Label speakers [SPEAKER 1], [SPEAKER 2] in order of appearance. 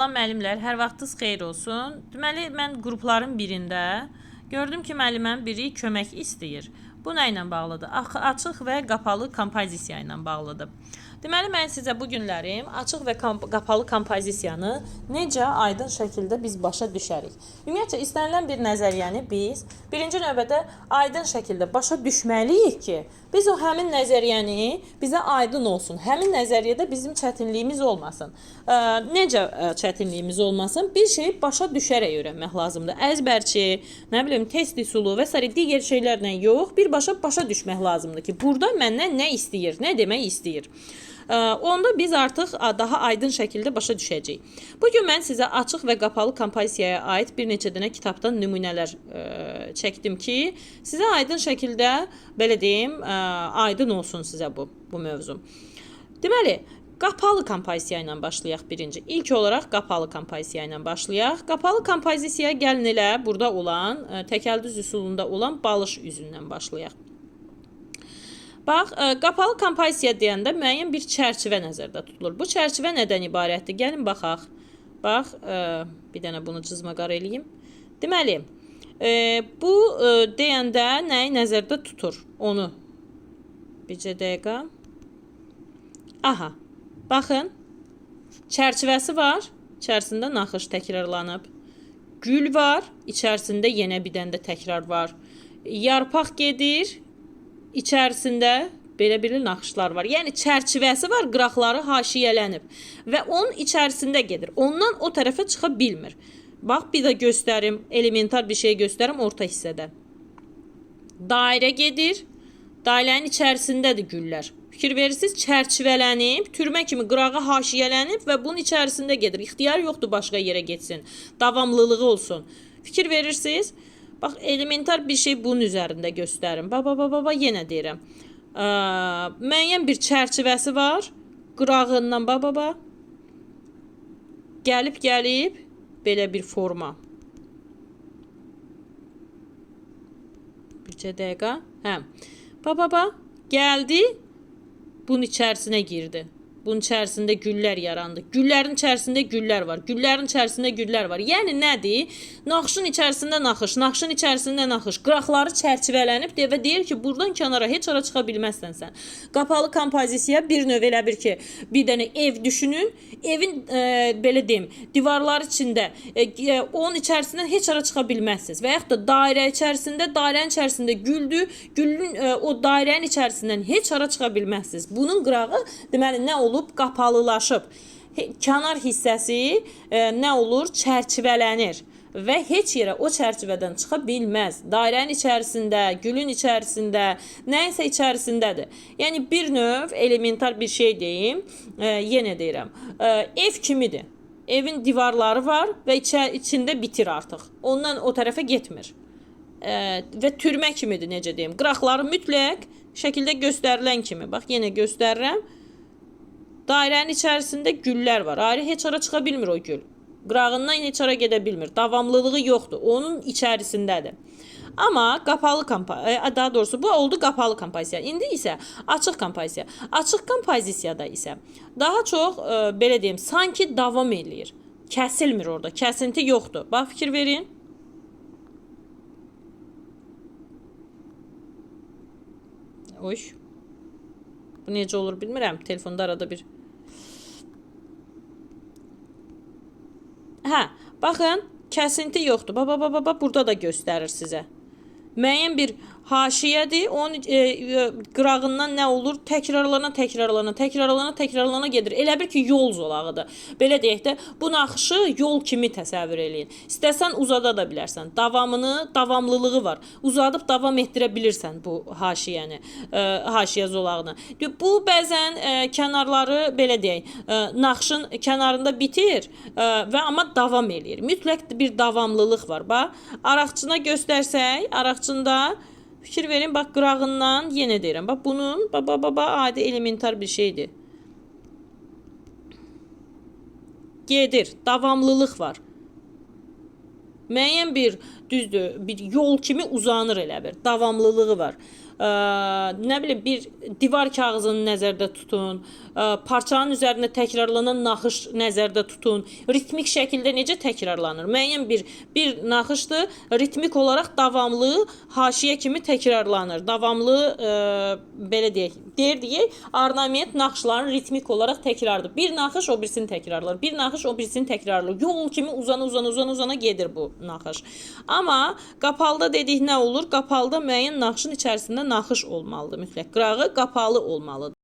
[SPEAKER 1] Salam müəllimlər, hər vaxtınız xeyir olsun. Deməli, mən qrupların birində gördüm ki, müəlliməm biri kömək istəyir. Bu nə ilə bağlıdır? Açıq və qapalı kompozisiya ilə bağlıdır. Deməli, mən sizə bu günlərim açıq və qapalı kompozisiyanı necə aydın şəkildə biz başa düşərik. Ümumiyyətlə, istənilən bir nəzəriyyəni biz birinci növbədə aydın şəkildə başa düşməliyik ki, biz o həmin nəzəriyyəni bizə aydın olsun. Həmin nəzəriyyədə bizim çətinliyimiz olmasın. Necə çətinliyimiz olmasın? Bir şeyi başa düşərək öyrənmək lazımdır. Əzbərçi, nə bilim, test üsulu və s. digər şeylərlə yox, birbaşa başa düşmək lazımdır ki, burada məndən nə istəyir, nə demək istəyir. Onda biz artıq daha aydın şəkildə başa düşəcəyik. Bugün mən sizə açıq və qapalı kompozisiyaya aid bir neçə dənə kitabdan nümunələr çəkdim ki, sizə aydın şəkildə, belə deyim, aydın olsun sizə bu mövzu. Deməli, qapalı kompozisiya ilə başlayaq birinci. İlk olaraq qapalı kompozisiya ilə başlayaq. Qapalı kompozisiya gəlin elə burada olan, təkəldüz üsulunda olan balış üzündən başlayaq. Bax, qapalı kompozisiya deyəndə müəyyən bir çərçivə nəzərdə tutulur. Bu çərçivə nədən ibarətdir? Gəlin baxaq. Bax, bir dənə bunu cızmaqar eləyim. Deməli, bu deyəndə nəyi nəzərdə tutur? Onu. Bircə dəqiqə. Aha, baxın. Çərçivəsi var. İçərisində naxış təkrarlanıb. Gül var. İçərisində yenə bir dənə də təkrar var. Yarpaq gedir. İçərisində belə naxışlar var. Yəni çərçivəsi var, qıraqları haşiyələnib və onun içərisində gedir. Ondan o tərəfə çıxa bilmir. Bax, bir də göstərim, elementar bir şey göstərim orta hissədə. Dairə gedir. Dairənin içərisindədir güllər. Fikir verirsiniz, çərçivələnib, türmə kimi qırağı haşiyələnib və bunun içərisində gedir. İxtiyar yoxdur başqa yerə getsin. Davamlılığı olsun. Fikir verirsiniz. Bax, elementar bir şey bunun üzərində göstərim. Baba, yenə deyirəm. Müəyyən bir çərçivəsi var. Qırağından, baba. Gəlib, belə bir forma. Bircə dəqiqə. Hə. Baba, gəldi. Bunun içərisinə girdi. Bunun içərisində güllər yarandı. Güllərin içərisində güllər var. Güllərin içərisində güllər var. Yəni nədir? Naxışın içərisində naxış, naxışın içərisində naxış. Qıraqları çərçivələnib və deyir ki, buradan kənara heç ara çıxa bilməzsən sən. Qapalı kompozisiya bir növ elə bir ki, bir dənə ev düşünün. Evin, belə deyim, divarlar içində, onun içərisindən heç ara çıxa bilməzsiniz. Və yaxud da dairə içərisində, dairənin içərisində güldür. Gülün o dairənin içərisindən heç ara çıxa bilməzsiniz. Bunun qırağı, deməli, nə olub? Qapalılaşıb. Kənar hissəsi nə olur? Çərçivələnir və heç yerə o çərçivədən çıxa bilməz. Dairənin içərisində, gülün içərisində, nəysə içərisindədir. Yəni bir növ elementar bir şey deyim, yenə deyirəm. Ev kimidir. Evin divarları var və içində bitir artıq. Ondan o tərəfə getmir. Və türmə kimidir, necə deyim. Qıraqları mütləq şəkildə göstərilən kimi. Bax, yenə göstərirəm. Dairənin içərisində güllər var. Ayrı heç ara çıxa bilmir o gül. Qırağından heç ara gedə bilmir. Davamlılığı yoxdur. Onun içərisindədir. Amma qapalı kompozisiya, daha doğrusu bu oldu qapalı kompozisiya. İndi isə açıq kompozisiya. Açıq kompozisiyada isə daha çox, belə deyim, sanki davam eləyir. Kəsilmir orada. Kəsinti yoxdur. Bax, fikir verin. Oy. Bu necə olur bilmirəm. Telefonda arada bir... Hə, baxın, kəsinti yoxdur. Baba, burada da göstərir sizə. Müəyyən bir haşiyədir. Onun qırağından nə olur? Təkrarlana gedir. Elə bir ki, yol zolağıdır. Belə deyək də, bu naxışı yol kimi təsəvvür eləyin. İstəsən uzada da bilərsən. Davamlılığı var. Uzadıb davam etdirə bilirsən bu haşiyəni, haşiyə zolağını. Bu bəzən kənarları, belə deyək, naxışın kənarında bitir və amma davam eləyir. Mütləq bir davamlılıq var. Bax, araqçına göstərsək, araqçında fikir verin, bax, qırağından yenə deyirəm. Bax, bunun, adi elementar bir şeydir. Gedir, davamlılıq var. Müəyyən bir, düzdür, bir yol kimi uzanır elə bir. Davamlılığı var. nə bilim bir divar kağızını nəzərdə tutun, parçanın üzərində təkrarlanan naxış nəzərdə tutun. Ritmik şəkildə necə təkrarlanır? Müəyyən bir naxışdır, ritmik olaraq davamlı haşiyə kimi təkrarlanır. Davamlı belə deyək, ornament naxışların ritmik olaraq təkrardır. Bir naxış o birisini təkrarlar. Bir naxış o birisini təkrarlar. Yol kimi uzana gedir bu naxış. Amma qapalıda dedik nə olur? Qapalıda müəyyən naxışın içərisində naxış olmalıdır mütləq. Qırağı qapalı olmalıdır.